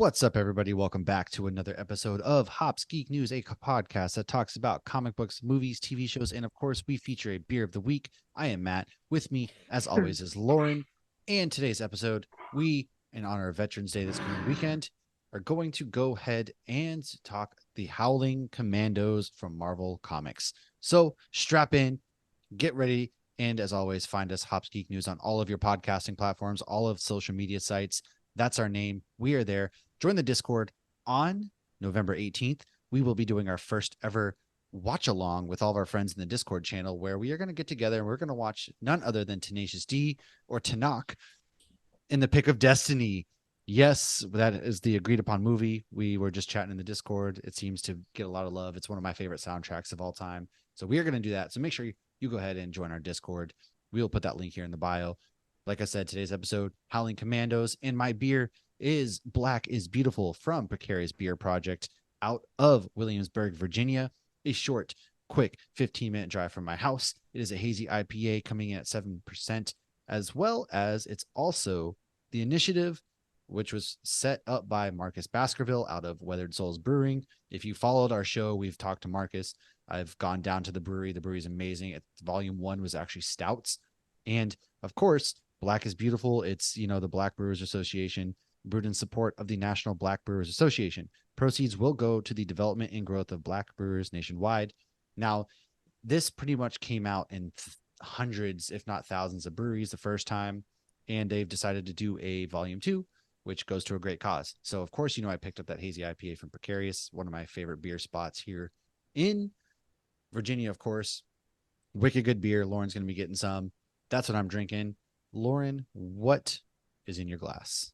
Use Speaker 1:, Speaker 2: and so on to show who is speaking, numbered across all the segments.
Speaker 1: What's up, everybody? Welcome back to another episode of Hops Geek News, a podcast that talks about comic books, movies, TV shows, and of course, we feature a beer of the week. I am Matt. With me, as always, is Lauren. And today's episode, we, in honor of Veterans Day this coming weekend, are going to go ahead and talk the Howling Commandos from Marvel Comics. So strap in, get ready, and as always, find us Hops Geek News on all of your podcasting platforms, all of social media sites. That's our name. We are there. Join the Discord on November 18th. We will be doing our first ever watch along with all of our friends in the Discord channel, where we are going to get together and we're going to watch none other than Tenacious D or Tanakh in the Pick of Destiny. Yes, that is the agreed upon movie. We were just chatting in the Discord. It seems to get a lot of love. It's one of my favorite soundtracks of all time. So we are going to do that. So make sure you go ahead and join our Discord. We will put that link here in the bio. Like I said, today's episode, Howling Commandos, and my beer is Black is Beautiful from Precarious Beer Project out of Williamsburg, Virginia. A short, quick 15-minute drive from my house. It is a hazy IPA coming in at 7%, as well as it's also the initiative, which was set up by Marcus Baskerville out of Weathered Souls Brewing. If you followed our show, we've talked to Marcus. I've gone down to the brewery. The brewery is amazing. Volume 1 was actually stouts. And, of course, Black is Beautiful. It's, the Black Brewers Association, brewed in support of the National Black Brewers Association. Proceeds will go to the development and growth of Black brewers nationwide. Now, this pretty much came out in hundreds, if not thousands, of breweries the first time, and they've decided to do a volume 2, which goes to a great cause. So, of course, I picked up that hazy IPA from Precarious, one of my favorite beer spots here in Virginia, of course. Wicked good beer. Lauren's going to be getting some. That's what I'm drinking. Lauren, what is in your glass?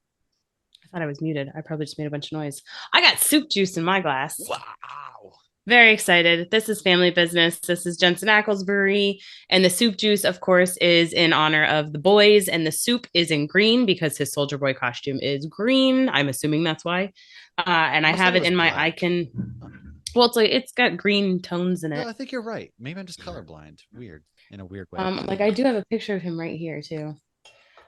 Speaker 2: I thought I was muted. I probably just made a bunch of noise. I got soup juice in my glass.
Speaker 1: Wow.
Speaker 2: Very excited. This is family business. This is Jensen Ackles Brewery. And the soup juice, of course, is in honor of the boys. And the soup is in green because his Soldier Boy costume is green. I'm assuming that's why. And I
Speaker 1: I thought
Speaker 2: have
Speaker 1: it
Speaker 2: it
Speaker 1: was
Speaker 2: in my
Speaker 1: black.
Speaker 2: icon. Well, it's got green tones in
Speaker 1: No,
Speaker 2: it.
Speaker 1: I think you're right. Maybe I'm just colorblind. Weird. In a weird way.
Speaker 2: Like I do have a picture of him right here too.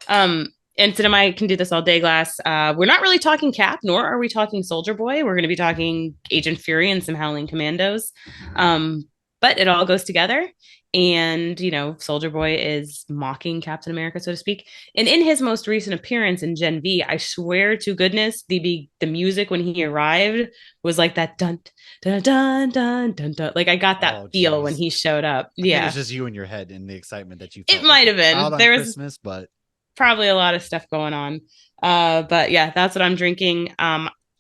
Speaker 2: Um, and Cinema can do this all day glass. We're not really talking Cap, nor are we talking Soldier Boy. We're going to be talking Agent Fury and some Howling Commandos. But it all goes together. And, Soldier Boy is mocking Captain America, so to speak. And in his most recent appearance in Gen V, I swear to goodness, the music when he arrived was like that dun dun dun dun dun dun. Like I got that
Speaker 1: Oh,
Speaker 2: feel when
Speaker 1: geez.
Speaker 2: he showed up.
Speaker 1: I think
Speaker 2: Yeah,
Speaker 1: it's just you in your head and the excitement that you
Speaker 2: it
Speaker 1: felt like
Speaker 2: might
Speaker 1: a
Speaker 2: have been.
Speaker 1: child on
Speaker 2: There was
Speaker 1: Christmas, but
Speaker 2: probably a lot of stuff going on. But yeah, that's what I'm drinking.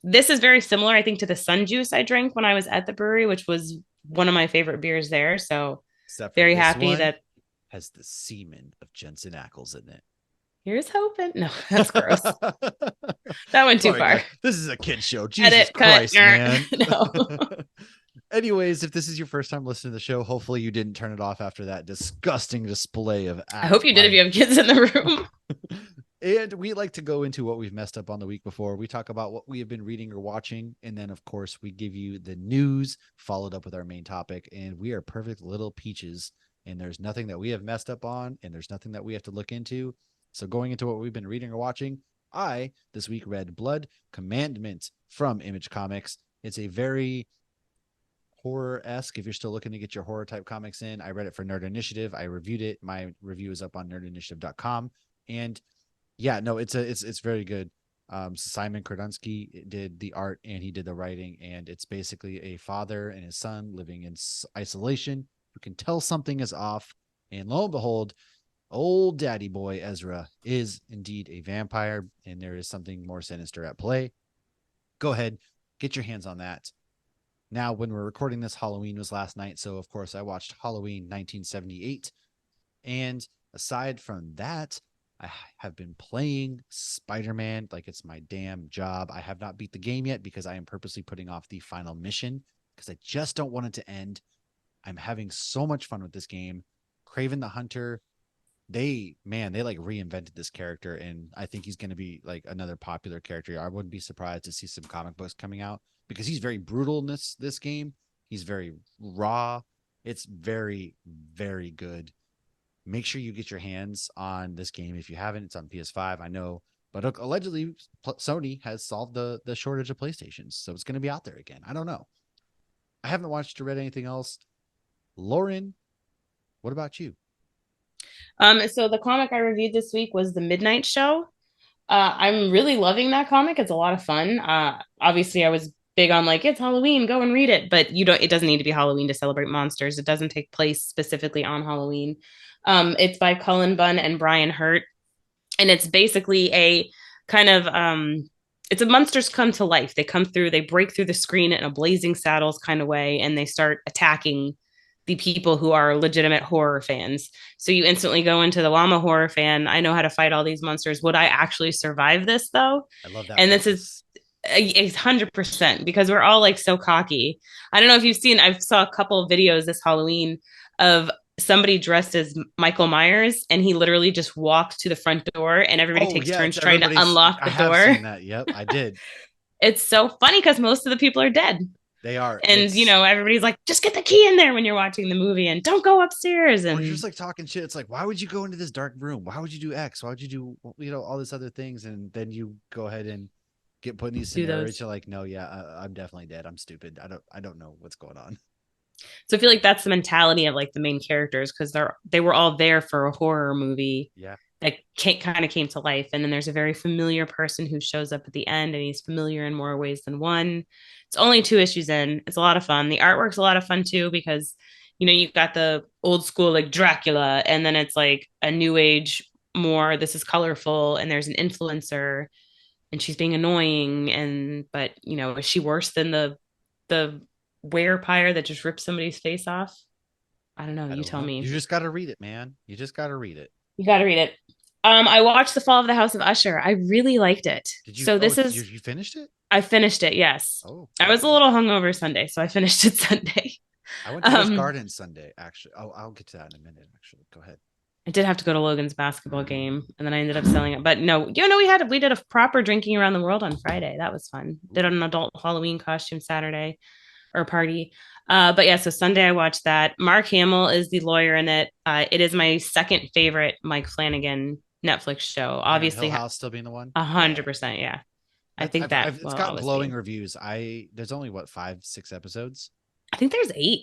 Speaker 2: This is very similar, I think, to the Sun Juice I drank when I was at the brewery, which was one of my favorite beers there. So
Speaker 1: except for
Speaker 2: very
Speaker 1: this
Speaker 2: happy
Speaker 1: one
Speaker 2: that
Speaker 1: has the semen of Jensen Ackles in it.
Speaker 2: here's hoping. No, that's gross. That went too
Speaker 1: Sorry,
Speaker 2: far.
Speaker 1: guys. This is a kid show. Jesus
Speaker 2: Edit, cut,
Speaker 1: Christ, man.
Speaker 2: no.
Speaker 1: Anyways, if this is your first time listening to the show, hopefully you didn't turn it off after that disgusting display of
Speaker 2: I
Speaker 1: act
Speaker 2: hope you did if
Speaker 1: by
Speaker 2: you have kids in the room.
Speaker 1: And we like to go into what we've messed up on the week before. We talk about what we have been reading or watching. And then, of course, we give you the news followed up with our main topic. And we are perfect little peaches. And there's nothing that we have messed up on. And there's nothing that we have to look into. So going into what we've been reading or watching, I this week read Blood Commandment from Image Comics. It's a very horror-esque, if you're still looking to get your horror type comics in. I read it for Nerd Initiative. I reviewed it. My review is up on nerdinitiative.com. And yeah, no, it's very good. Simon Kradunsky did the art and he did the writing, and it's basically a father and his son living in isolation who can tell something is off, and lo and behold, old daddy boy Ezra is indeed a vampire, and there is something more sinister at play. Go ahead, get your hands on that. Now, when we're recording this, Halloween was last night, so of course I watched Halloween 1978, and aside from that, I have been playing Spider-Man like it's my damn job. I have not beat the game yet because I am purposely putting off the final mission because I just don't want it to end. I'm having so much fun with this game. Craven the Hunter, they like reinvented this character, and I think he's going to be like another popular character. I wouldn't be surprised to see some comic books coming out because he's very brutal in this game. He's very raw. It's very, very good. Make sure you get your hands on this game if you haven't. It's on PS5. I know But allegedly, Sony has solved the shortage of PlayStations, so it's going to be out there again. I don't know. I haven't watched or read anything else. Lauren, what about you?
Speaker 2: So the comic I reviewed this week was The Midnight Show. I'm really loving that comic. It's a lot of fun. Obviously, I was big on like it's Halloween, go and read it, but you don't. It doesn't need to be Halloween to celebrate monsters. It doesn't take place specifically on Halloween. It's by Cullen Bunn and Brian Hurt, and it's basically a kind of it's a monsters come to life. They come through, they break through the screen in a blazing saddles kind of way, and they start attacking the people who are legitimate horror fans. So you instantly go into the well, I'm a horror fan. I know how to fight all these monsters. Would I actually survive this though?
Speaker 1: I love that
Speaker 2: And this is
Speaker 1: premise.
Speaker 2: 100% because we're all like so cocky. I don't know if you've seen, I saw a couple of videos this Halloween of somebody dressed as Michael Myers and he literally just walked to the front door and everybody
Speaker 1: Oh
Speaker 2: takes
Speaker 1: yeah,
Speaker 2: turns
Speaker 1: it's
Speaker 2: trying to
Speaker 1: everybody's.
Speaker 2: unlock
Speaker 1: I
Speaker 2: the
Speaker 1: have
Speaker 2: door.
Speaker 1: seen that. Yep, I did.
Speaker 2: It's so funny because most of the people are dead.
Speaker 1: They are.
Speaker 2: And
Speaker 1: It's
Speaker 2: everybody's like, just get the key in there when you're watching the movie and don't go upstairs.
Speaker 1: or you're
Speaker 2: And
Speaker 1: just like talking shit. It's like, why would you go into this dark room? Why would you do X? Why would you do all these other things? And then you go ahead and get put in these
Speaker 2: do
Speaker 1: scenarios.
Speaker 2: those.
Speaker 1: You're like, no, yeah, I'm definitely dead. I'm stupid. I don't know what's going on.
Speaker 2: So I feel like that's the mentality of like the main characters because they were all there for a horror movie
Speaker 1: Yeah,
Speaker 2: that kind of came to life. And then there's a very familiar person who shows up at the end, and he's familiar in more ways than one. It's only 2 issues in. It's a lot of fun. The artwork's a lot of fun too because you've got the old school like Dracula, and then it's like a new age more. This is colorful, and there's an influencer, and she's being annoying, and but is she worse than the werepire that just ripped somebody's face off? I don't know.
Speaker 1: I
Speaker 2: You
Speaker 1: don't
Speaker 2: tell
Speaker 1: know.
Speaker 2: me.
Speaker 1: You just got to read it, man. You just got to read it.
Speaker 2: You got to read it. I watched The Fall of the House of Usher. I really liked it.
Speaker 1: Did you?
Speaker 2: So
Speaker 1: Oh,
Speaker 2: this is
Speaker 1: you finished it?
Speaker 2: I finished it. Yes,
Speaker 1: Oh,
Speaker 2: I was a
Speaker 1: okay.
Speaker 2: little hungover Sunday, so I finished it Sunday.
Speaker 1: I went to Busch
Speaker 2: Um,
Speaker 1: Gardens Sunday. Actually, oh, I'll get to that in a minute. Actually, go ahead.
Speaker 2: I did have to go to Logan's basketball game, and then I ended up selling it. But no, we did a proper drinking around the world on Friday. That was fun. Did
Speaker 1: Ooh.
Speaker 2: an adult Halloween costume Saturday or party. But yeah, so Sunday I watched that. Mark Hamill is the lawyer in it. It is my second favorite Mike Flanagan Netflix show.
Speaker 1: And Hill
Speaker 2: Obviously,
Speaker 1: House still being the one.
Speaker 2: a
Speaker 1: Yeah,
Speaker 2: hundred percent. Yeah, I
Speaker 1: that's
Speaker 2: think that
Speaker 1: it's
Speaker 2: will
Speaker 1: got
Speaker 2: always
Speaker 1: glowing
Speaker 2: be.
Speaker 1: reviews. There's only what 5, 6 episodes.
Speaker 2: I think there's 8.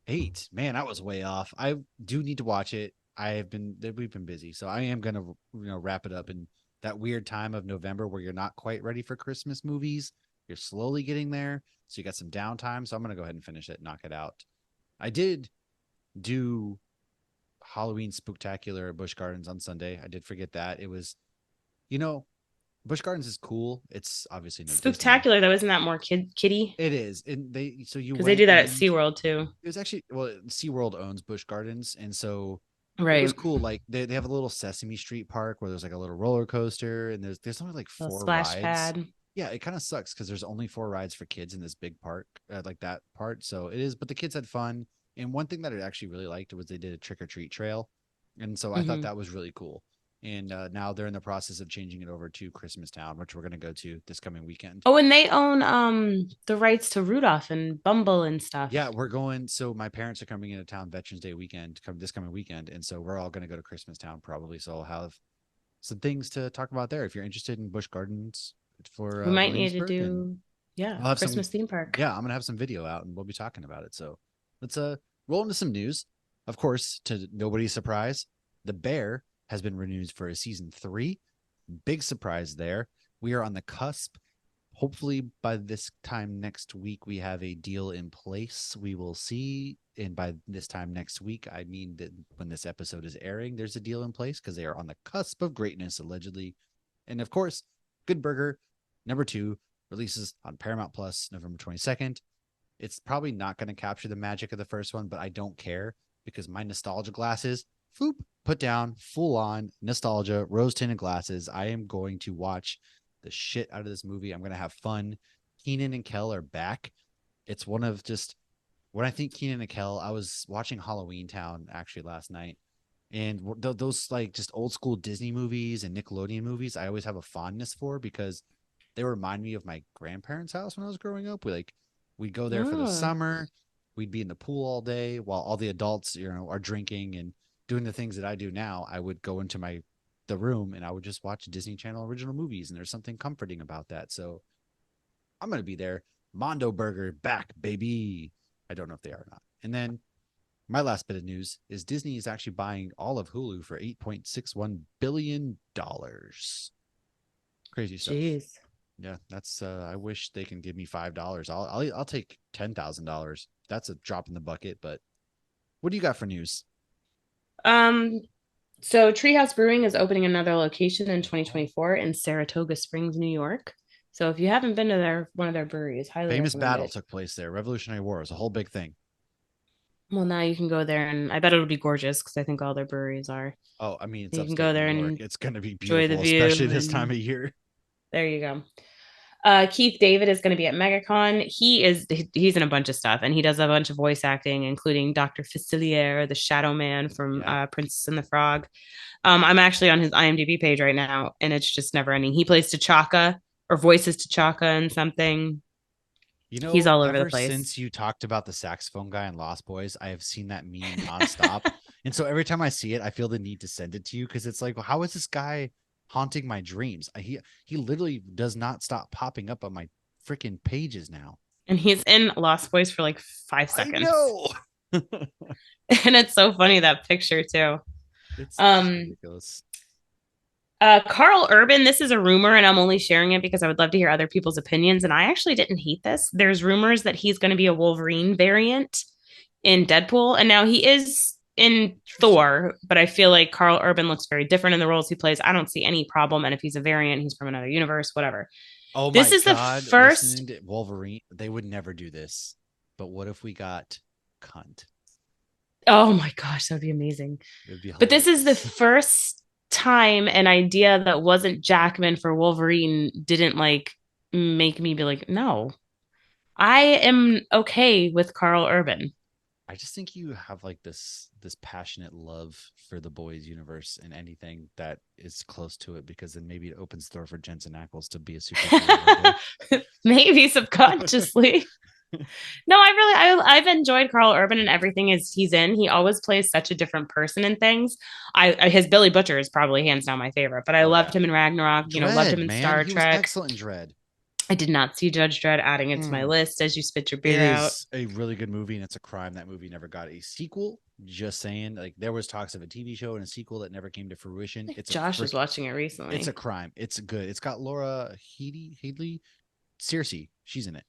Speaker 1: 8. Man, I was way off. I do need to watch it. We've been busy, so I am gonna wrap it up in that weird time of November where you're not quite ready for Christmas movies. You're slowly getting there, so you got some downtime. So I'm gonna go ahead and finish it, knock it out. I did do Halloween Spooktacular at Busch Gardens on Sunday. I did forget that. It was, you know, Busch Gardens is cool. It's obviously no Disney.
Speaker 2: Spooktacular though, isn't that more kiddie?
Speaker 1: It is. And you
Speaker 2: Because they do
Speaker 1: went
Speaker 2: that at
Speaker 1: in.
Speaker 2: SeaWorld too.
Speaker 1: It was actually, well, SeaWorld owns Busch Gardens. And so it was
Speaker 2: Right.
Speaker 1: cool. Like they have a little Sesame Street park where there's like a little roller coaster and there's only like
Speaker 2: Little
Speaker 1: four
Speaker 2: splash
Speaker 1: rides.
Speaker 2: pad.
Speaker 1: Yeah, it kind of sucks because there's only 4 rides for kids in this big park, like that part. So it is, but the kids had fun. And one thing that I actually really liked was they did a trick or treat trail. And so I thought
Speaker 2: Hmm.
Speaker 1: that was really cool. And now they're in the process of changing it over to Christmas Town, which we're going to go to this coming weekend.
Speaker 2: Oh, and they own the rights to Rudolph and Bumble and stuff.
Speaker 1: Yeah, we're going. So my parents are coming into town Veterans Day weekend, this coming weekend, and so we're all going to go to Christmas Town probably. So I'll have some things to talk about there if you're interested in Busch Gardens for
Speaker 2: We might need to
Speaker 1: Williamsburg, and
Speaker 2: do, yeah,
Speaker 1: I'll have some.
Speaker 2: Christmas theme park.
Speaker 1: Yeah, I'm gonna have some video out, and we'll be talking about it. So let's roll into some news. Of course, to nobody's surprise, The Bear has been renewed for a season 3. Big surprise there. We are on the cusp. Hopefully by this time next week we have a deal in place. We will see. And by this time next week, I mean that when this episode is airing, there's a deal in place because they are on the cusp of greatness, allegedly. And of course, Good Burger #2 releases on Paramount Plus November 22nd. It's probably not going to capture the magic of the first one, but I don't care because my nostalgia glasses, foop, put down, full on nostalgia, rose tinted glasses. I am going to watch the shit out of this movie. I'm going to have fun. Keenan and Kel are back. It's one of just when I think Keenan and Kel, I was watching Halloween Town actually last night. And those like just old school Disney movies and Nickelodeon movies, I always have a fondness for because they remind me of my grandparents' house when I was growing up. We'd go there for the
Speaker 2: Oh,
Speaker 1: summer. We'd be in the pool all day while all the adults, are drinking and doing the things that I do now. I would go into my the room and I would just watch Disney Channel original movies. And there's something comforting about that. So I'm going to be there. Mondo Burger back, baby. I don't know if they are or not. And then my last bit of news is Disney is actually buying all of Hulu for $8.61 billion. Crazy stuff.
Speaker 2: Jeez.
Speaker 1: Yeah, that's I wish they can give me $5. I'll take $10,000. That's a drop in the bucket, but what do you got for news?
Speaker 2: Um, so Treehouse Brewing is opening another location in 2024 in Saratoga Springs, New York. So if you haven't been to one of their breweries, highly
Speaker 1: Famous
Speaker 2: recommend
Speaker 1: battle
Speaker 2: it.
Speaker 1: took place there. Revolutionary War is a whole big thing.
Speaker 2: Well, now you can go there, and I bet it'll be gorgeous because I think all their breweries are.
Speaker 1: Oh, I mean, it's
Speaker 2: You can go
Speaker 1: upstate New
Speaker 2: there
Speaker 1: York.
Speaker 2: and
Speaker 1: It's going to be
Speaker 2: enjoy the
Speaker 1: beautiful,
Speaker 2: view,
Speaker 1: especially this time
Speaker 2: and
Speaker 1: of year.
Speaker 2: there you go. Keith David is going to be at MegaCon. He's in a bunch of stuff, and he does a bunch of voice acting, including Dr. Facilier, the Shadow Man from
Speaker 1: Yeah.
Speaker 2: Princess and the Frog. I'm actually on his IMDb page right now, and it's just never ending. He plays T'Chaka or voices T'Chaka in something.
Speaker 1: You
Speaker 2: He's
Speaker 1: know,
Speaker 2: all over the
Speaker 1: ever
Speaker 2: place.
Speaker 1: since you talked about the saxophone guy in Lost Boys, I have seen that meme nonstop. And so every time I see it, I feel the need to send it to you because it's like, well, how is this guy haunting my dreams? He literally does not stop popping up on my freaking pages now.
Speaker 2: And he's in Lost Boys for like five
Speaker 1: I
Speaker 2: seconds.
Speaker 1: know.
Speaker 2: And it's so funny that picture too.
Speaker 1: It's
Speaker 2: Um,
Speaker 1: ridiculous.
Speaker 2: Carl Urban, this is a rumor, and I'm only sharing it because I would love to hear other people's opinions. And I actually didn't hate this. There's rumors that he's going to be a Wolverine variant in Deadpool, and now he is in Thor, but I feel like Carl Urban looks very different in the roles he plays. I don't see any problem. And if he's a variant, he's from another universe, whatever.
Speaker 1: Oh my
Speaker 2: This is the
Speaker 1: God,
Speaker 2: first.
Speaker 1: listening to Wolverine, they would never do this. But what if we got cunt?
Speaker 2: Oh my gosh, that would be amazing.
Speaker 1: It would be
Speaker 2: But this is the
Speaker 1: hilarious.
Speaker 2: first time an idea that wasn't Jackman for Wolverine didn't like make me be like, no, I am okay with Carl Urban.
Speaker 1: I just think you have like this passionate love for the boys universe and anything that is close to it because then maybe it opens the door for Jensen Ackles to be a superhero.
Speaker 2: Maybe subconsciously. No, I've enjoyed Carl Urban and everything he's in. He always plays such a different person in things. His Billy Butcher is probably hands down my favorite, but I
Speaker 1: Oh
Speaker 2: loved
Speaker 1: yeah.
Speaker 2: him in Ragnarok, loved
Speaker 1: Dread,
Speaker 2: him in
Speaker 1: man.
Speaker 2: Star
Speaker 1: He was
Speaker 2: Trek.
Speaker 1: excellent in Dread.
Speaker 2: I did not see Judge Dredd, adding it to my
Speaker 1: Mm.
Speaker 2: list as you spit your
Speaker 1: It
Speaker 2: beer out.
Speaker 1: is a really good movie, and it's a crime that movie never got a sequel. Just saying, like there was talks of a TV show and a sequel that never came to fruition.
Speaker 2: Josh was watching it recently.
Speaker 1: It's a crime. It's good. It's got Laura Headley, Circe. She's in it.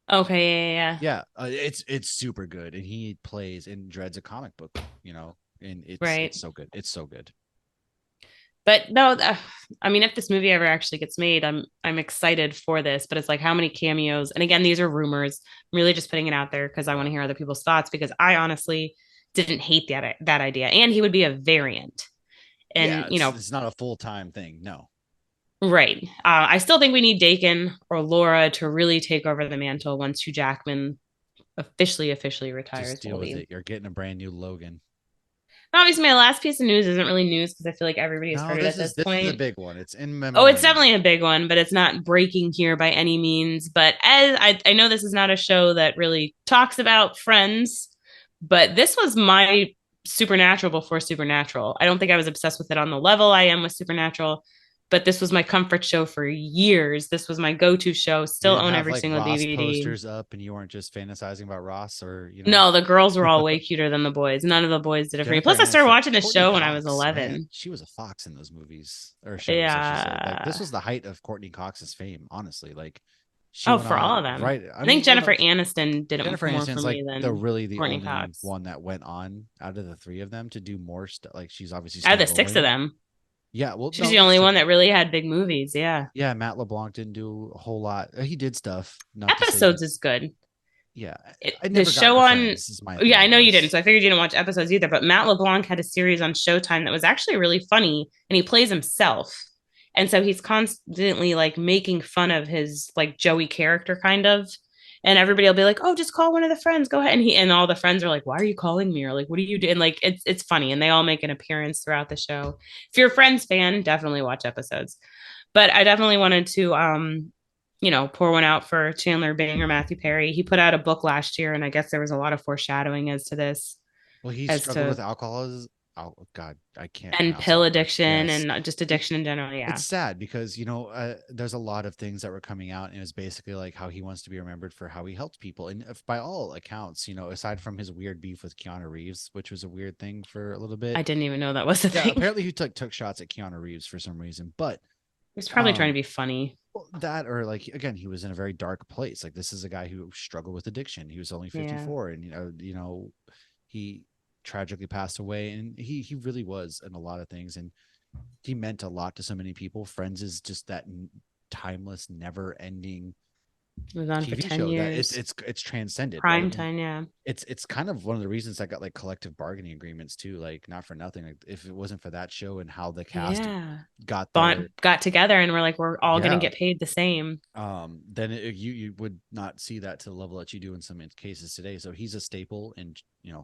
Speaker 2: Okay, yeah.
Speaker 1: Yeah, it's super good, and he plays and Dread's a comic book, and
Speaker 2: Right.
Speaker 1: it's so good. It's so good.
Speaker 2: But no, I mean, if this movie ever actually gets made, I'm excited for this. But it's like, how many cameos? And again, these are rumors. I'm really just putting it out there because I want to hear other people's thoughts. Because I honestly didn't hate that idea, and he would be a variant. And
Speaker 1: Yeah, it's not a full-time thing. No.
Speaker 2: right. I still think we need Dakin or Laura to really take over the mantle once Hugh Jackman officially retires.
Speaker 1: Just deal with it. You're getting a brand new Logan.
Speaker 2: Obviously, my last piece of news isn't really news because I feel like everybody has heard it at this point.
Speaker 1: This is a big one. It's in
Speaker 2: Oh, it's
Speaker 1: memoriam.
Speaker 2: definitely a big one, but it's not breaking here by any means. But as I know, this is not a show that really talks about Friends, but this was my Supernatural before Supernatural. I don't think I was obsessed with it on the level I am with Supernatural, but this was my comfort show for years. This was my go-to show. Still own every single
Speaker 1: Ross
Speaker 2: DVD.
Speaker 1: posters up, and you weren't just fantasizing about Ross, or
Speaker 2: No, the girls were all way cuter than the boys. None of the boys did it for me. Plus, I started watching the show when I was 11.
Speaker 1: Man, she was a fox in those movies or shows.
Speaker 2: Yeah,
Speaker 1: like this was the height of Courtney Cox's fame. Honestly, like
Speaker 2: for all of them,
Speaker 1: right?
Speaker 2: I think Jennifer Aniston did it
Speaker 1: Jennifer
Speaker 2: more
Speaker 1: Aniston's
Speaker 2: for
Speaker 1: like
Speaker 2: me than
Speaker 1: the
Speaker 2: Courtney
Speaker 1: only
Speaker 2: Cox.
Speaker 1: one that went on out of the three of them to do more stuff. Like she's obviously
Speaker 2: out of the six of them.
Speaker 1: Yeah, well,
Speaker 2: she's the only one that really had big movies. Yeah,
Speaker 1: Matt LeBlanc didn't do a whole lot. He did stuff.
Speaker 2: Episodes is good.
Speaker 1: Yeah,
Speaker 2: the show on.
Speaker 1: Yeah,
Speaker 2: I know you didn't, so I figured you didn't watch episodes either. But Matt LeBlanc had a series on Showtime that was actually really funny, and he plays himself, and so he's constantly like making fun of his like Joey character, kind of. And everybody will be like, "Oh, just call one of the friends. Go ahead." And all the friends are like, "Why are you calling me?" Or like, "What are you doing?" Like, it's funny, and they all make an appearance throughout the show. If you're a Friends fan, definitely watch episodes. But I definitely wanted to, pour one out for Chandler Bing or Matthew Perry. He put out a book last year, and I guess there was a lot of foreshadowing as to this.
Speaker 1: Well, he struggled with alcoholism. oh God, I can't
Speaker 2: And
Speaker 1: pronounce
Speaker 2: pill
Speaker 1: that word.
Speaker 2: addiction
Speaker 1: Yes.
Speaker 2: and not just
Speaker 1: It,
Speaker 2: addiction in general.
Speaker 1: it's
Speaker 2: Yeah.
Speaker 1: sad because there's a lot of things that were coming out, and it was basically like how he wants to be remembered for how he helped people, and if, by all accounts, aside from his weird beef with Keanu Reeves, which was a weird thing for a little
Speaker 2: I
Speaker 1: bit.
Speaker 2: didn't even know that was a
Speaker 1: Yeah,
Speaker 2: thing.
Speaker 1: apparently he took shots at Keanu Reeves for some reason, but
Speaker 2: He's probably trying to
Speaker 1: um
Speaker 2: be funny.
Speaker 1: well, that, or like, again, he was in a very dark place. Like, this is a guy who struggled with addiction. He was only
Speaker 2: Yeah.
Speaker 1: 54, and he tragically passed away, and he really was in a lot of things, and he meant a lot to so many people. Friends is just that timeless, never-ending
Speaker 2: It was on for
Speaker 1: TV
Speaker 2: 10
Speaker 1: show that
Speaker 2: years.
Speaker 1: it's transcended, right?
Speaker 2: Prime
Speaker 1: And
Speaker 2: time. Yeah.
Speaker 1: it's kind of one of the reasons I got like collective bargaining agreements too. Like, not for nothing. Like, if it wasn't for that show and how the cast
Speaker 2: Yeah.
Speaker 1: got their,
Speaker 2: Got together and we're like, we're all going to
Speaker 1: yeah,
Speaker 2: get paid the same.
Speaker 1: then you would not see that to the level that you do in some cases today. So he's a staple in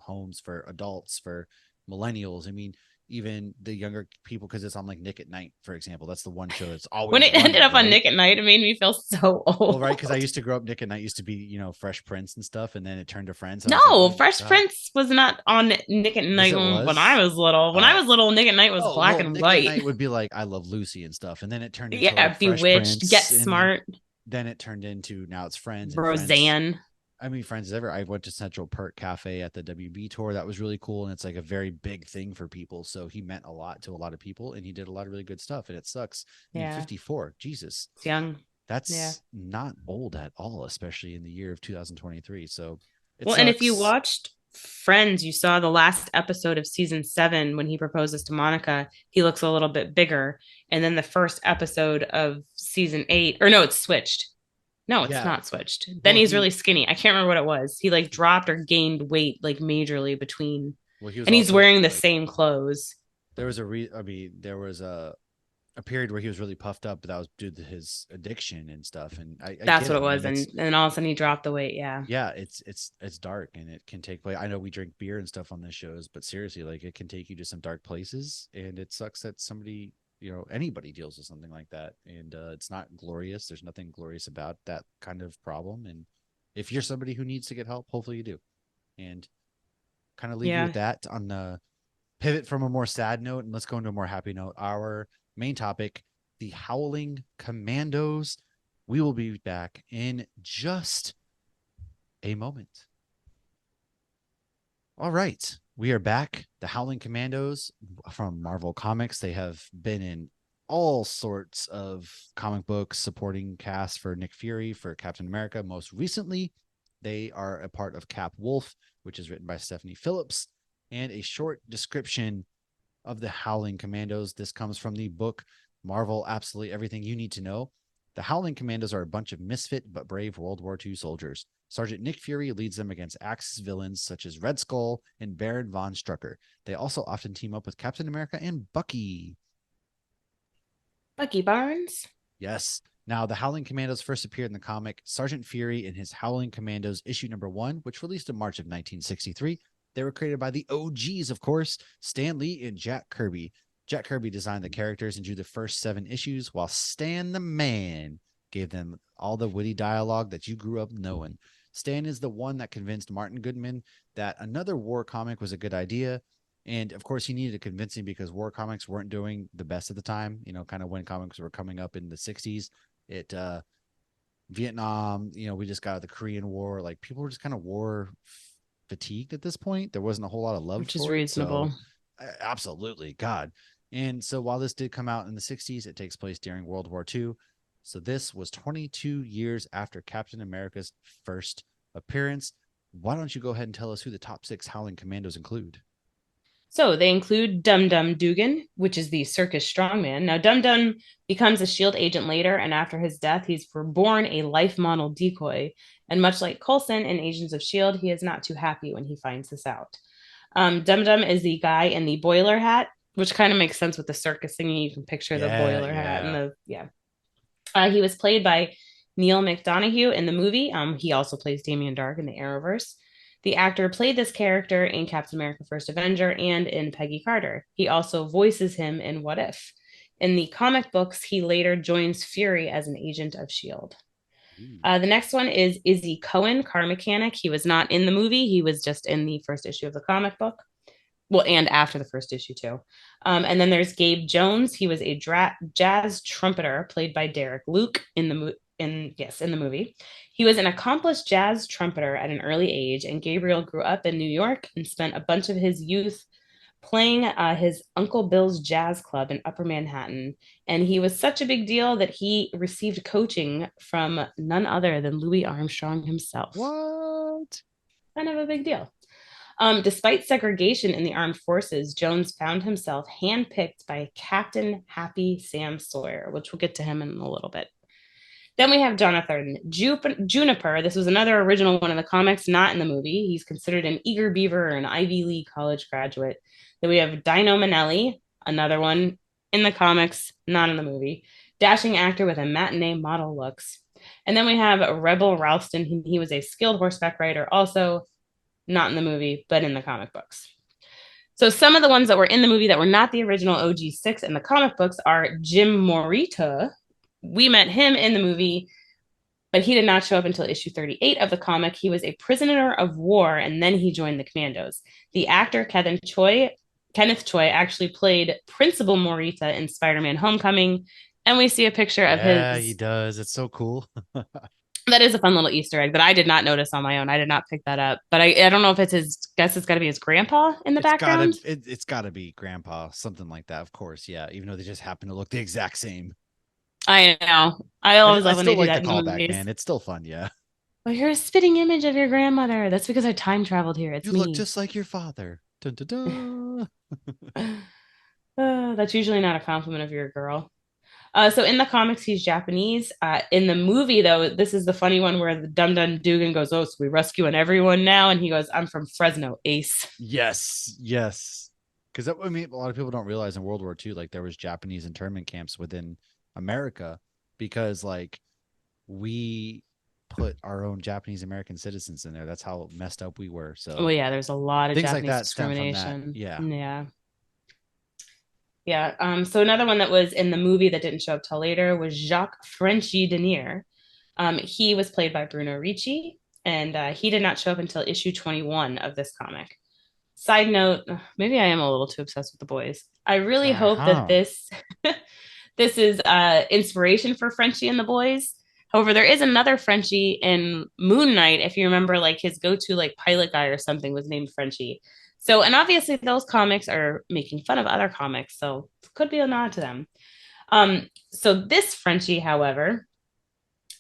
Speaker 1: homes for adults, for millennials. I mean, even the younger people, because it's on like Nick at Night, for example. That's the one show that's
Speaker 2: When
Speaker 1: always
Speaker 2: it ended
Speaker 1: running,
Speaker 2: up on
Speaker 1: right?
Speaker 2: Nick at Night, it made me feel so
Speaker 1: Well,
Speaker 2: old.
Speaker 1: right, because I used to grow up. Nick at Night used to be Fresh Prince and stuff, and then it turned to Friends, and I was like,
Speaker 2: No,
Speaker 1: oh my
Speaker 2: Fresh
Speaker 1: god,
Speaker 2: Prince was not on Nick at
Speaker 1: yes,
Speaker 2: Night
Speaker 1: it
Speaker 2: when I
Speaker 1: was.
Speaker 2: was little. When I
Speaker 1: Oh,
Speaker 2: was little, Nick at Night was
Speaker 1: oh
Speaker 2: black
Speaker 1: well,
Speaker 2: and
Speaker 1: Nick at
Speaker 2: white.
Speaker 1: Night would be like I Love Lucy and stuff, and then it turned into like
Speaker 2: Yeah,
Speaker 1: Fresh
Speaker 2: Bewitched,
Speaker 1: Prince,
Speaker 2: Get
Speaker 1: and
Speaker 2: Smart,
Speaker 1: then it turned into, now it's Friends, and Friends.
Speaker 2: Roseanne.
Speaker 1: I mean, Friends is ever. I went to Central Perk Cafe at the WB tour. That was really cool, and it's like a very big thing for people. So he meant a lot to a lot of people, and he did a lot of really good stuff. And it sucks. I mean,
Speaker 2: Yeah,
Speaker 1: 54, Jesus,
Speaker 2: it's young. Yeah.
Speaker 1: that's not old at all, especially in the year of 2023. So it
Speaker 2: Well, and if you
Speaker 1: sucks.
Speaker 2: watched Friends, you saw the last episode of season 7 when he proposes to Monica. He looks a little bit bigger. And then the first episode of season 8, or no, it's switched. No, it's
Speaker 1: Yeah.
Speaker 2: not switched. Then
Speaker 1: Well,
Speaker 2: he's really skinny. I can't remember what it was. He like dropped or gained weight like majorly between,
Speaker 1: he was
Speaker 2: and he's
Speaker 1: also
Speaker 2: wearing the
Speaker 1: like,
Speaker 2: same clothes.
Speaker 1: there was I mean, there was a period where he was really puffed up, but that was due to his addiction and stuff. And I
Speaker 2: That's
Speaker 1: get
Speaker 2: what
Speaker 1: it,
Speaker 2: it was.
Speaker 1: man.
Speaker 2: And all of a sudden he dropped the weight. Yeah.
Speaker 1: Yeah, it's dark, and it can take place. I know we drink beer and stuff on this shows, but seriously, like, it can take you to some dark places, and it sucks that somebody, anybody deals with something like that, and it's not glorious. There's nothing glorious about that kind of problem, and if you're somebody who needs to get help, hopefully you do. And kind of leave you with
Speaker 2: Yeah.
Speaker 1: that on the pivot from a more sad note, and let's go into a more happy note. Our main topic, the Howling Commandos. We will be back in just a moment. All right. We are back. The Howling Commandos from Marvel Comics. They have been in all sorts of comic books, supporting cast for Nick Fury, for Captain America. Most recently, they are a part of Cap Wolf, which is written by Stephanie Phillips. And a short description of the Howling Commandos. This comes from the book Marvel Absolutely Everything You Need to Know. The Howling Commandos are a bunch of misfit but brave World War II soldiers. Sergeant Nick Fury leads them against Axis villains such as Red Skull and Baron von Strucker. They also often team up with Captain America and Bucky.
Speaker 2: Bucky Barnes.
Speaker 1: Yes. Now, the Howling Commandos first appeared in the comic Sergeant Fury and his Howling Commandos issue number 1, which released in March of 1963. They were created by the OGs, of course, Stan Lee and Jack Kirby. Jack Kirby designed the characters and drew the first 7 issues, while Stan the Man gave them all the witty dialogue that you grew up knowing. Stan is the one that convinced Martin Goodman that another war comic was a good idea. And of course, he needed a convincing because war comics weren't doing the best at the time, kind of when comics were coming up in the 60s. Vietnam, we just got out of the Korean War. Like, people were just kind of war fatigued at this point. There wasn't a whole lot of love
Speaker 2: Which is
Speaker 1: for it. So,
Speaker 2: reasonable.
Speaker 1: absolutely, God. And so while this did come out in the 60s, it takes place during World War II. So this was 22 years after Captain America's first appearance. Why don't you go ahead and tell us who the top 6 Howling Commandos include?
Speaker 2: So they include Dum Dum Dugan, which is the circus strongman. Now, Dum Dum becomes a SHIELD agent later, and after his death, he's reborn a life model decoy. And much like Coulson in Agents of SHIELD, he is not too happy when he finds this out. Dum Dum is the guy in the boiler hat, which kind of makes sense with the circus singing. You can picture the
Speaker 1: Yeah,
Speaker 2: boiler hat and
Speaker 1: yeah.
Speaker 2: yeah. He was played by Neil McDonough in the movie. He also plays Damien Dark in the Arrowverse. The actor played this character in Captain America First Avenger and in Peggy Carter. He also voices him in What If. In the comic books, he later joins Fury as an agent of S.H.I.E.L.D.
Speaker 1: Ooh.
Speaker 2: The next one is Izzy Cohen, car mechanic. He was not in the movie, he was just in the first issue of the comic book. Well, and after the first issue too. And then there's Gabe Jones. He was a jazz trumpeter played by Derek Luke in the movie. He was an accomplished jazz trumpeter at an early age, and Gabriel grew up in New York and spent a bunch of his youth playing his Uncle Bill's Jazz Club in Upper Manhattan. And he was such a big deal that he received coaching from none other than Louis Armstrong himself.
Speaker 1: What?
Speaker 2: Kind of a big deal. Despite segregation in the armed forces, Jones found himself handpicked by Captain Happy Sam Sawyer, which we'll get to him in a little bit. Then we have Jonathan Juniper. This was another original one in the comics, not in the movie. He's considered an eager beaver or an Ivy League college graduate. Then we have Dino Manelli, another one in the comics, not in the movie. Dashing actor with a matinee model looks. And then we have Rebel Ralston. He was a skilled horseback rider, also not in the movie, but in the comic books. So some of the ones that were in the movie that were not the original OG6 in the comic books are Jim Morita. We met him in the movie, but he did not show up until issue 38 of the comic. He was a prisoner of war, and then he joined the Commandos. The actor Kenneth Choi actually played Principal Morita in Spider-Man Homecoming, and we see a picture of
Speaker 1: Yeah, he
Speaker 2: his.
Speaker 1: does. It's so cool.
Speaker 2: That is a fun little Easter egg that I did not notice on my own. I did not pick that up, but I don't know if it's his. Guess it's got to be his grandpa in the background.
Speaker 1: It's gotta be grandpa, something like that, of course. Yeah, even though they just happen to look the exact same.
Speaker 2: I know. I always
Speaker 1: I
Speaker 2: love when they
Speaker 1: still
Speaker 2: do
Speaker 1: like the
Speaker 2: that in the
Speaker 1: callback,
Speaker 2: movies.
Speaker 1: man. It's still fun, yeah.
Speaker 2: Well, you're a spitting image of your grandmother. That's because I time traveled here. It's
Speaker 1: You look
Speaker 2: me.
Speaker 1: just like your father. Dun, dun, dun.
Speaker 2: That's usually not a compliment of your girl. So in the comics, he's Japanese. In the movie, though, this is the funny one where the Dum Dum Dugan goes, "Oh, so we rescuing everyone now?" And he goes, "I'm from Fresno, Ace."
Speaker 1: Yes, yes. Because I mean, a lot of people don't realize in World War II, like there was Japanese internment camps within America because like we put our own Japanese American citizens in there. That's how messed up we were. So
Speaker 2: Well, yeah, there's a lot of
Speaker 1: things like
Speaker 2: Japanese
Speaker 1: that stem from that.
Speaker 2: discrimination.
Speaker 1: Yeah.
Speaker 2: Yeah. Yeah. So another one that was in the movie that didn't show up till later was Jacques Frenchy Denier. He was played by Bruno Ricci, and he did not show up until issue 21 of this comic. Side note, maybe I am a little too obsessed with the boys. I really hope that
Speaker 1: Uh-huh.
Speaker 2: this is inspiration for Frenchie and the boys. However, there is another Frenchie in Moon Knight. If you remember, like his go-to like pilot guy or something was named Frenchie. So, and obviously those comics are making fun of other comics, so could be a nod to them. So this Frenchie, however,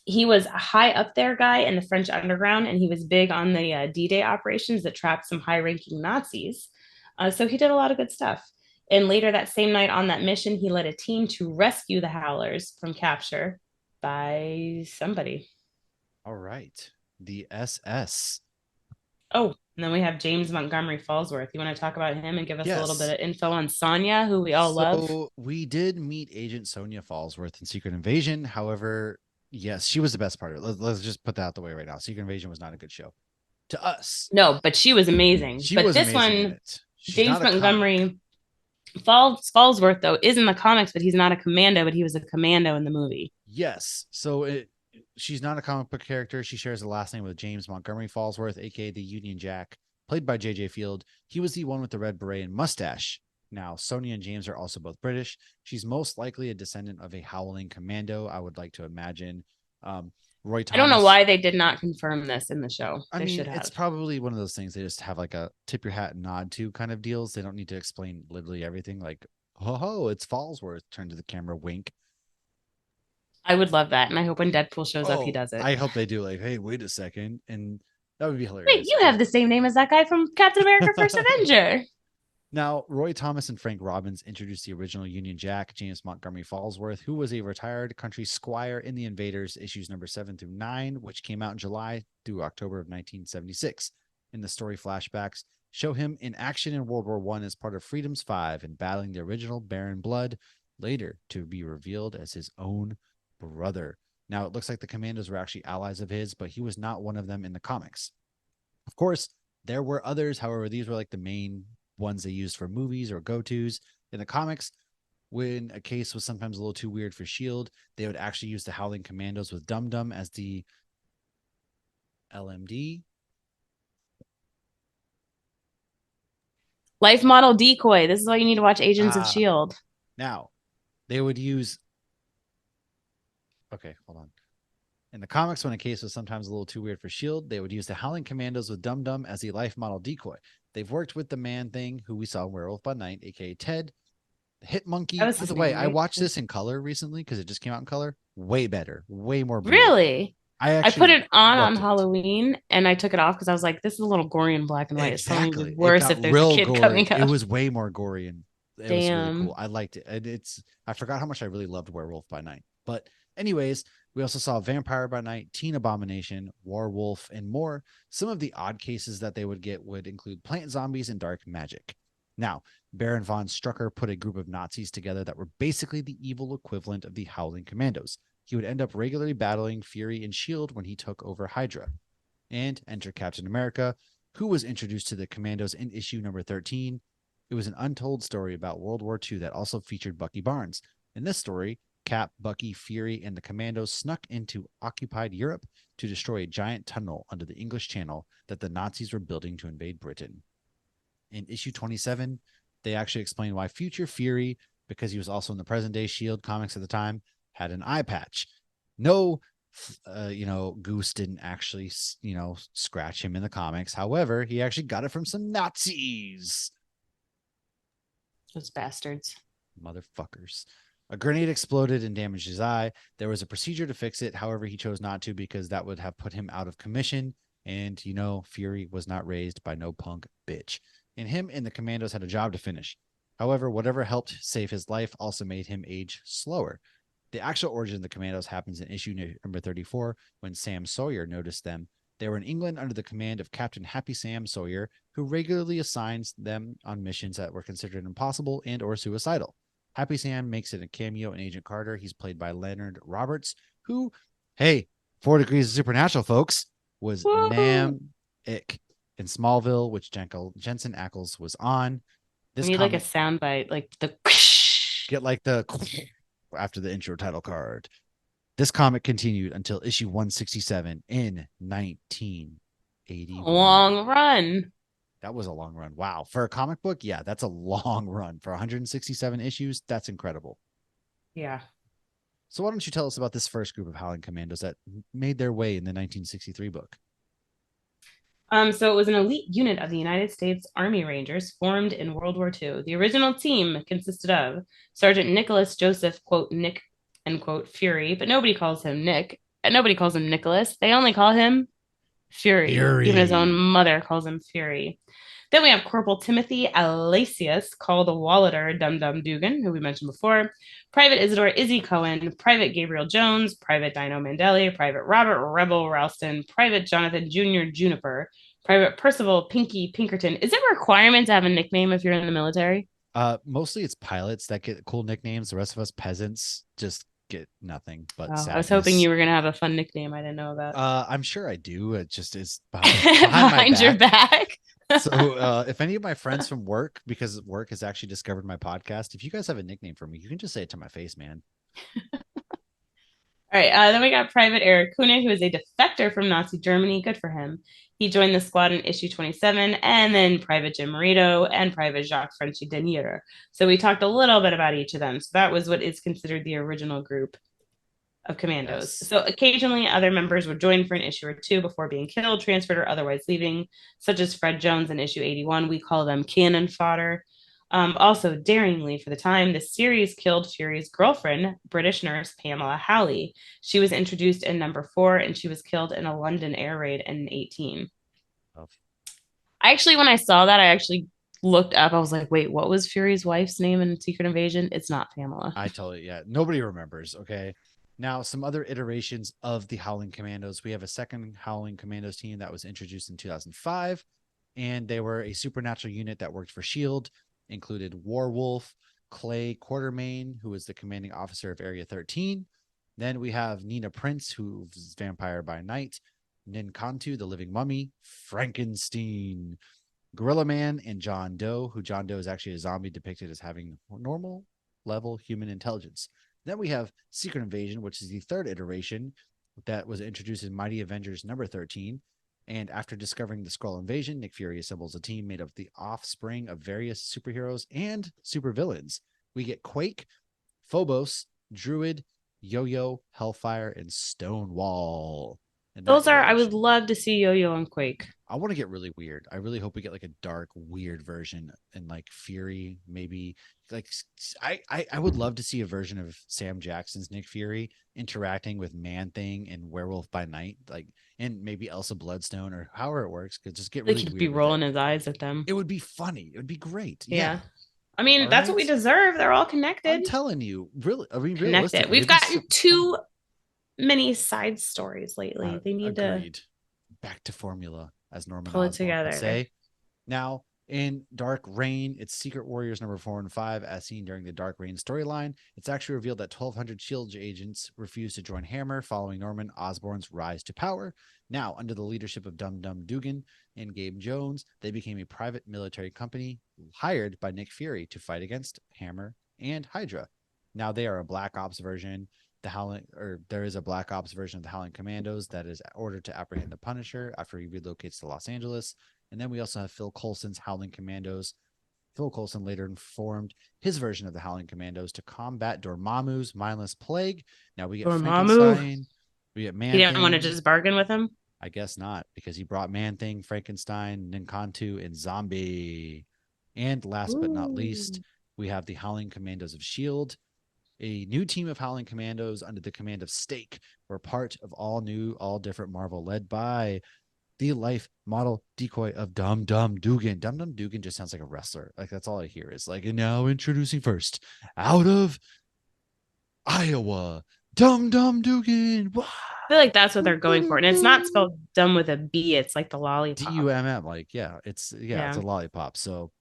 Speaker 2: he was a high up there guy in the French underground, and he was big on the D-Day operations that trapped some high-ranking Nazis. So he did a lot of good stuff. And later that same night on that mission, he led a team to rescue the Howlers from capture by somebody.
Speaker 1: All right. The SS.
Speaker 2: Oh, and then we have James Montgomery Falsworth. You want to talk about him and give us a little bit
Speaker 1: Yes.
Speaker 2: of info on Sonya, who we all love?
Speaker 1: So we did meet Agent Sonia Falsworth in Secret Invasion. However, yes, she was the best part of it. Let's just put that out the way right now. Secret Invasion was not a good show to us.
Speaker 2: No, but she was amazing.
Speaker 1: She
Speaker 2: But
Speaker 1: was
Speaker 2: this
Speaker 1: amazing in
Speaker 2: one,
Speaker 1: it. She's
Speaker 2: James
Speaker 1: not a comic.
Speaker 2: Montgomery Fallsworth though is in the comics, but he's not a commando, but he was a commando in the movie.
Speaker 1: Yes. She's not a comic book character. She shares the last name with James Montgomery Falsworth, aka the Union Jack, played by J.J. Field. He was the one with the red beret and mustache. Now, Sonia and James are also both British. She's most likely a descendant of a Howling Commando, I would like to imagine. Um, Roy
Speaker 2: I don't know
Speaker 1: Thomas.
Speaker 2: why they did not confirm this in the show.
Speaker 1: I
Speaker 2: They
Speaker 1: mean,
Speaker 2: should
Speaker 1: it's
Speaker 2: have.
Speaker 1: probably one of those things they just have like a tip your hat and nod to kind of deals. They don't need to explain literally everything. Like, ho, it's Falsworth. Turn to the camera, wink.
Speaker 2: I would love that. And I hope when Deadpool shows up, he
Speaker 1: Oh,
Speaker 2: does it.
Speaker 1: I hope they do. Like, hey, wait a second, and that would be
Speaker 2: Wait,
Speaker 1: hilarious.
Speaker 2: you have
Speaker 1: But
Speaker 2: the same name as that guy from Captain America First Avenger.
Speaker 1: now, Roy Thomas and Frank Robbins introduced the original Union Jack, James Montgomery Falsworth, who was a retired country squire in The Invaders, issues number 7 through 9, which came out in July through October of 1976. In the story flashbacks, show him in action in World War I as part of Freedom's Five and battling the original Baron Blood, later to be revealed as his own brother. Now, it looks like the Commandos were actually allies of his, but he was not one of them in the comics. Of course, there were others. However, these were like the main ones they used for movies or go-tos. In the comics, when a case was sometimes a little too weird for Shield, they would actually use the Howling Commandos with Dum Dum as the LMD.
Speaker 2: Life model decoy. This is why you need to watch Agents of
Speaker 1: Ah,
Speaker 2: S.H.I.E.L.D.
Speaker 1: now they would use. Okay, hold on. In the comics, when a case was sometimes a little too weird for S.H.I.E.L.D., they would use the Howling Commandos with Dum Dum as a life model decoy. They've worked with the Man Thing, who we saw in Werewolf by Night, aka Ted, the Hit
Speaker 2: That
Speaker 1: Monkey.
Speaker 2: was
Speaker 1: By
Speaker 2: his
Speaker 1: the way,
Speaker 2: name,
Speaker 1: I
Speaker 2: right?
Speaker 1: watched this in color recently because it just came out in color. Way better, way more beautiful.
Speaker 2: Really?
Speaker 1: I
Speaker 2: I put
Speaker 1: actually
Speaker 2: it on
Speaker 1: loved it.
Speaker 2: Halloween and I took it off because I was like, this is a little gory in black and white. It's probably
Speaker 1: Exactly.
Speaker 2: even
Speaker 1: It
Speaker 2: worse
Speaker 1: got
Speaker 2: if there's a
Speaker 1: real
Speaker 2: kid
Speaker 1: gory.
Speaker 2: coming
Speaker 1: It
Speaker 2: up.
Speaker 1: was way more gory and it was really cool.
Speaker 2: Damn.
Speaker 1: I liked it. And it's I forgot how much I really loved Werewolf by Night. But anyways, we also saw Vampire by Night, Teen Abomination, Werewolf, and more. Some of the odd cases that they would get would include plant zombies and dark magic. Now, Baron von Strucker put a group of Nazis together that were basically the evil equivalent of the Howling Commandos. He would end up regularly battling Fury and Shield when he took over Hydra. And enter Captain America, who was introduced to the Commandos in issue number 13. It was an untold story about World War II that also featured Bucky Barnes. In this story, Cap, Bucky, Fury, and the Commandos snuck into occupied Europe to destroy a giant tunnel under the English Channel that the Nazis were building to invade Britain. In issue 27, they actually explain why future Fury, because he was also in the present day Shield comics at the time, had an eye patch. No, Goose didn't actually, scratch him in the comics. However, he actually got it from some Nazis.
Speaker 2: Those bastards.
Speaker 1: Motherfuckers. A grenade exploded and damaged his eye. There was a procedure to fix it. However, he chose not to because that would have put him out of commission. And, Fury was not raised by no punk bitch. And him and the Commandos had a job to finish. However, whatever helped save his life also made him age slower. The actual origin of the Commandos happens in issue number 34 when Sam Sawyer noticed them. They were in England under the command of Captain Happy Sam Sawyer, who regularly assigns them on missions that were considered impossible and or suicidal. Happy Sam makes it a cameo in Agent Carter. He's played by Leonard Roberts, who, hey, 4 Degrees of Supernatural, folks, was
Speaker 2: Woo!
Speaker 1: Nam Ik in Smallville, which Jensen Ackles was on.
Speaker 2: We
Speaker 1: This
Speaker 2: need like a
Speaker 1: comic
Speaker 2: sound bite, like the
Speaker 1: get like the after the intro title card. This comic continued until issue 167 in 1981.
Speaker 2: long run.
Speaker 1: That was a long run. Wow. For a comic book, yeah, that's a long run. For 167 issues, that's incredible.
Speaker 2: Yeah.
Speaker 1: So why don't you tell us about this first group of Howling Commandos that made their way in the 1963 book?
Speaker 2: So it was an elite unit of the United States Army Rangers formed in World War II. The original team consisted of Sergeant Nicholas Joseph, quote, Nick, end quote, Fury, but nobody calls him Nick, and nobody calls him Nicholas. They only call him Fury. Even his own
Speaker 1: Fury.
Speaker 2: mother calls him Fury. Then we have Corporal Timothy Alasius, called Wallader Dum Dum Dugan, who we mentioned before, Private Isidore Izzy Cohen, Private Gabriel Jones, Private Dino Mandelli, Private Robert Rebel Ralston, Private Jonathan Jr. Juniper, Private Percival Pinky Pinkerton. Is it a requirement to have a nickname if you're in the military?
Speaker 1: Mostly it's pilots that get cool nicknames. The rest of us peasants just get nothing but
Speaker 2: Oh, I was hoping
Speaker 1: sadness.
Speaker 2: you were going to have a fun nickname I didn't know about.
Speaker 1: I'm sure I do. It just is behind my
Speaker 2: Behind your
Speaker 1: back.
Speaker 2: back.
Speaker 1: So if any of my friends from work, because work has actually discovered my podcast, if you guys have a nickname for me, you can just say it to my face, man.
Speaker 2: All right. Then we got Private Eric Kuhne, who is a defector from Nazi Germany. Good for him. He joined the squad in issue 27, and then Private Jim Marito and Private Jacques Frenchy Denier. So we talked a little bit about each of them. So that was what is considered the original group of commandos.
Speaker 1: Yes.
Speaker 2: So occasionally other members would join for an issue or two before being killed, transferred, or otherwise leaving, such as Fred Jones in issue 81. We call them cannon fodder. Also, daringly for the time, the series killed Fury's girlfriend, British nurse Pamela Howley. She was introduced in number 4 and she was killed in a London air raid in 18.
Speaker 1: Oh,
Speaker 2: When I saw that, I actually looked up. I was like, wait, what was Fury's wife's name in Secret Invasion? It's not Pamela.
Speaker 1: I totally, yeah. Nobody remembers. Okay. Now, some other iterations of the Howling Commandos. We have a second Howling Commandos team that was introduced in 2005, and they were a supernatural unit that worked for S.H.I.E.L.D., included Warwolf, Clay Quartermain, who was the commanding officer of Area 13. Then we have Nina Prince, who's Vampire by Night, Ninkantu, the Living Mummy, Frankenstein, Gorilla Man, and John Doe, who John Doe is actually a zombie depicted as having normal level human intelligence. Then we have Secret Invasion, which is the third iteration that was introduced in Mighty Avengers number 13. And after discovering the Skrull invasion, Nick Fury assembles a team made of the offspring of various superheroes and supervillains. We get Quake, Phobos, Druid, Yo-Yo, Hellfire, and Stonewall in that
Speaker 2: Those are, I would
Speaker 1: iteration.
Speaker 2: love to see Yo-Yo and Quake.
Speaker 1: I want to get really weird. I really hope we get like a dark, weird version and like Fury, maybe like I would love to see a version of Sam Jackson's Nick Fury interacting with Man Thing and Werewolf by Night, like and maybe Elsa Bloodstone or however it works. Could just get
Speaker 2: Like
Speaker 1: really
Speaker 2: he'd be
Speaker 1: weird with it.
Speaker 2: rolling his eyes at them.
Speaker 1: It would be funny. It would be great.
Speaker 2: Yeah.
Speaker 1: Yeah.
Speaker 2: I
Speaker 1: All
Speaker 2: mean, that's what
Speaker 1: right.
Speaker 2: we deserve. They're all
Speaker 1: I'm
Speaker 2: connected.
Speaker 1: telling you, really. I mean,
Speaker 2: Connected.
Speaker 1: realistically,
Speaker 2: We've
Speaker 1: it'd be so
Speaker 2: gotten
Speaker 1: fun.
Speaker 2: too many side stories lately. They need to
Speaker 1: Agreed. Back to formula, as Norman
Speaker 2: pull it
Speaker 1: Osborn would
Speaker 2: together.
Speaker 1: say. Now, in Dark Reign, it's Secret Warriors number 4 and 5, as seen during the Dark Reign storyline. It's actually revealed that 1,200 Shield agents refused to join Hammer following Norman Osborn's rise to power. Now, under the leadership of Dum Dum Dugan and Gabe Jones, they became a private military company hired by Nick Fury to fight against Hammer and Hydra. Now they are a Black Ops version. There is a Black Ops version of the Howling Commandos that is ordered to apprehend the Punisher after he relocates to Los Angeles. And then we also have Phil Coulson's Howling Commandos. Phil Coulson later informed his version of the Howling Commandos to combat Dormammu's mindless plague. Now we get
Speaker 2: Dormammu.
Speaker 1: Frankenstein, we get
Speaker 2: He
Speaker 1: Man
Speaker 2: didn't want to
Speaker 1: Thing.
Speaker 2: just bargain with him.
Speaker 1: I guess not, because he brought Man Thing, Frankenstein, Ninkantu, and Zombie. And last but not least,
Speaker 2: Ooh.
Speaker 1: we have the Howling Commandos of S.H.I.E.L.D., a new team of Howling Commandos under the command of Stake were part of all new, all different Marvel, led by the life model decoy of Dum Dum Dugan. Dum Dum Dugan just sounds like a wrestler. Like that's all I hear is like, and now introducing first out of Iowa, Dum Dum Dugan.
Speaker 2: I feel like that's what they're going for. And it's not spelled dumb with a B, it's like the lollipop.
Speaker 1: Dumm. Like, it's a
Speaker 2: Yeah.
Speaker 1: lollipop. So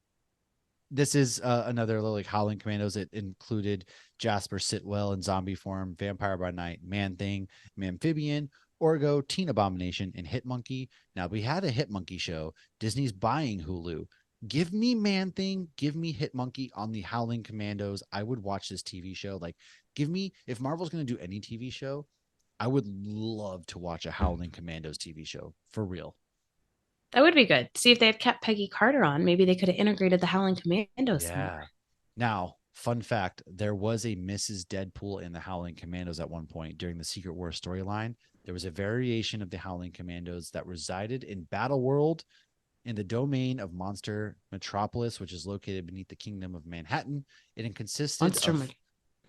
Speaker 1: this is another like Howling Commandos. It included Jasper Sitwell in zombie form, Vampire by Night, Man Thing, Amphibian, Orgo, Teen Abomination, and Hit Monkey. Now we had a Hit Monkey show. Disney's buying Hulu. Give me Man Thing, give me Hit Monkey on the Howling Commandos. I would watch this TV show. Like, give me if Marvel's going to do any TV show, I would love to watch a Howling Commandos TV show for real.
Speaker 2: That would be good. See if they had kept Peggy Carter on. Maybe they could have integrated the Howling Commandos some more.
Speaker 1: Yeah. Now, fun fact, there was a Mrs. Deadpool in the Howling Commandos at one point during the Secret War storyline. There was a variation of the Howling Commandos that resided in Battle World in the domain of Monster Metropolis, which is located beneath the Kingdom of Manhattan. It consisted
Speaker 2: Monster
Speaker 1: of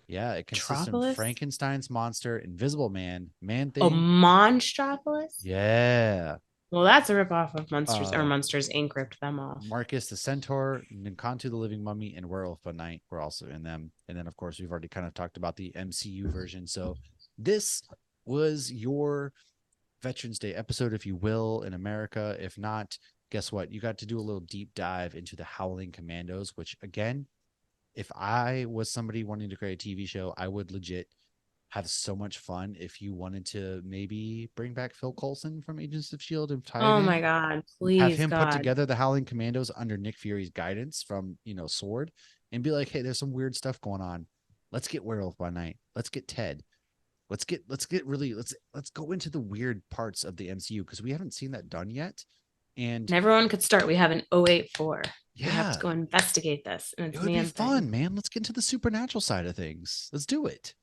Speaker 1: it consists of
Speaker 2: Metropolis?
Speaker 1: Frankenstein's monster, Invisible Man, Man
Speaker 2: Oh,
Speaker 1: Thing.
Speaker 2: Monstropolis?
Speaker 1: Yeah.
Speaker 2: Well, that's a ripoff of Monsters or
Speaker 1: Uh
Speaker 2: Monsters Inc. ripped them off.
Speaker 1: Marcus the Centaur, Nkantu the Living Mummy, and Werewolf by Night were also in them. And then, of course, we've already kind of talked about the MCU version. So this was your Veterans Day episode, if you will, in America. If not, guess what? You got to do a little deep dive into the Howling Commandos, which, again, if I was somebody wanting to create a TV show, I would legit have so much fun if you wanted to maybe bring back Phil Coulson from Agents of S.H.I.E.L.D. and tie it
Speaker 2: Oh
Speaker 1: in,
Speaker 2: my God.
Speaker 1: have
Speaker 2: Please,
Speaker 1: him put
Speaker 2: God.
Speaker 1: together the Howling Commandos under Nick Fury's guidance from Sword, and be like, hey, there's some weird stuff going on. Let's get Werewolf by Night. Let's get Ted. Let's go into the weird parts of the MCU because we haven't seen that done yet. And
Speaker 2: everyone could start. We have an 084. We have to
Speaker 1: yeah,
Speaker 2: go investigate this. And
Speaker 1: it
Speaker 2: it's
Speaker 1: would be
Speaker 2: Man
Speaker 1: fun,
Speaker 2: Thing.
Speaker 1: man. Let's get into the supernatural side of things. Let's do it.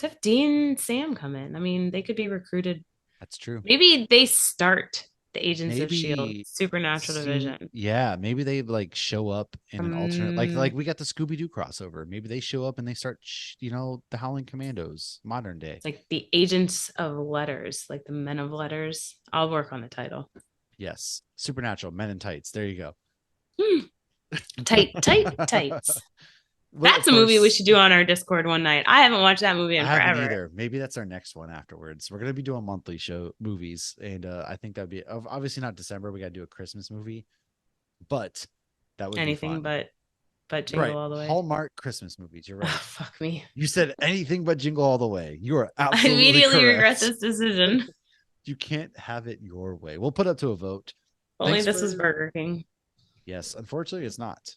Speaker 2: Let's have Dean and Sam come in. I mean, they could be recruited.
Speaker 1: That's true.
Speaker 2: Maybe they start the Agents of S.H.I.E.L.D.
Speaker 1: Maybe
Speaker 2: Supernatural Division.
Speaker 1: yeah, maybe they like show up in an alternate like
Speaker 2: Um,
Speaker 1: we got the Scooby-Doo crossover. Maybe they show up and they start the Howling Commandos modern day.
Speaker 2: it's like the Agents of Letters, like the Men of Letters. I'll work on the title.
Speaker 1: Yes, supernatural men in tights. There you go.
Speaker 2: Tight, tight, tights.
Speaker 1: Well,
Speaker 2: That's
Speaker 1: of
Speaker 2: a movie we
Speaker 1: course,
Speaker 2: should do on our Discord one night. I haven't watched that movie
Speaker 1: I
Speaker 2: in
Speaker 1: haven't
Speaker 2: forever.
Speaker 1: either. Maybe that's our next one afterwards. We're gonna be doing monthly show movies, and I think that'd be obviously not December. We got to do a Christmas movie, but that would be
Speaker 2: Anything
Speaker 1: fun.
Speaker 2: but Jingle
Speaker 1: Right,
Speaker 2: All the Way.
Speaker 1: Hallmark Christmas movies. You're right.
Speaker 2: Fuck me.
Speaker 1: You said anything but Jingle All the Way. You are
Speaker 2: I
Speaker 1: absolutely
Speaker 2: immediately
Speaker 1: correct.
Speaker 2: regret this decision.
Speaker 1: You can't have it your way. We'll put up to a vote.
Speaker 2: Only
Speaker 1: Thanks
Speaker 2: this was
Speaker 1: for
Speaker 2: Burger King.
Speaker 1: Yes, unfortunately it's not.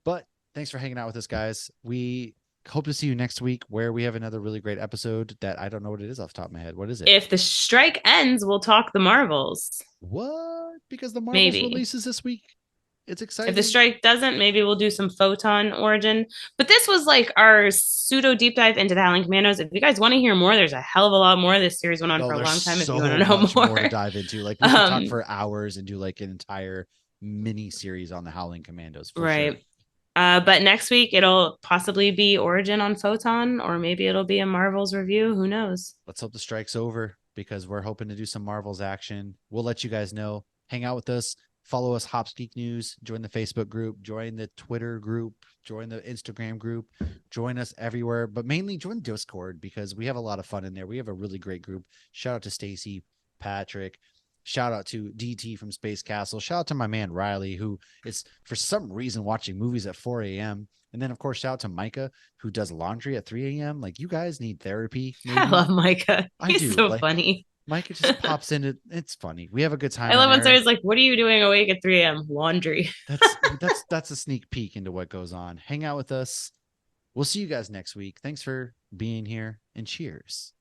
Speaker 1: But thanks for hanging out with us, guys. We Hope to see you next week where we have another really great episode that I don't know what it is off the top of my head. What is it?
Speaker 2: If the strike ends, we'll talk the Marvels.
Speaker 1: What? Because the Marvels
Speaker 2: Maybe.
Speaker 1: releases this week. It's
Speaker 2: If the
Speaker 1: exciting.
Speaker 2: strike doesn't, maybe we'll do some photon origin. But this was like our pseudo deep dive into the Howling Commandos. If you guys want to hear more, there's a hell of a lot more. This series went on
Speaker 1: Oh,
Speaker 2: for a
Speaker 1: there's
Speaker 2: long time if you want
Speaker 1: so
Speaker 2: to know
Speaker 1: much more to
Speaker 2: more.
Speaker 1: dive into. Like we could talk
Speaker 2: um,
Speaker 1: for hours and do like an entire mini series on the Howling Commandos for sure.
Speaker 2: right. But next week it'll possibly be Origin on Photon, or maybe it'll be a Marvels review. Who knows?
Speaker 1: Let's hope the strike's over because we're hoping to do some Marvels action. We'll let you guys know. Hang out with us. Follow us, Hops Geek News. Join the Facebook group. Join the Twitter group. Join the Instagram group. Join us everywhere, but mainly join Discord because we have a lot of fun in there. We have a really great group. Shout out to Stacy, Patrick. Shout out to DT from Space Castle. Shout out to my man Riley, who is for some reason watching movies at 4 a.m. And then, of course, shout out to Micah, who does laundry at 3 a.m. Like, you guys need therapy,
Speaker 2: I
Speaker 1: maybe.
Speaker 2: love Micah.
Speaker 1: I
Speaker 2: He's
Speaker 1: do.
Speaker 2: so
Speaker 1: Like,
Speaker 2: funny.
Speaker 1: Micah just pops in. It's funny. We have a good
Speaker 2: I
Speaker 1: time in
Speaker 2: love when
Speaker 1: there.
Speaker 2: someone's like, "What are you doing awake at 3 a.m.? Laundry."
Speaker 1: That's a sneak peek into what goes on. Hang out with us. We'll see you guys next week. Thanks for being here and cheers.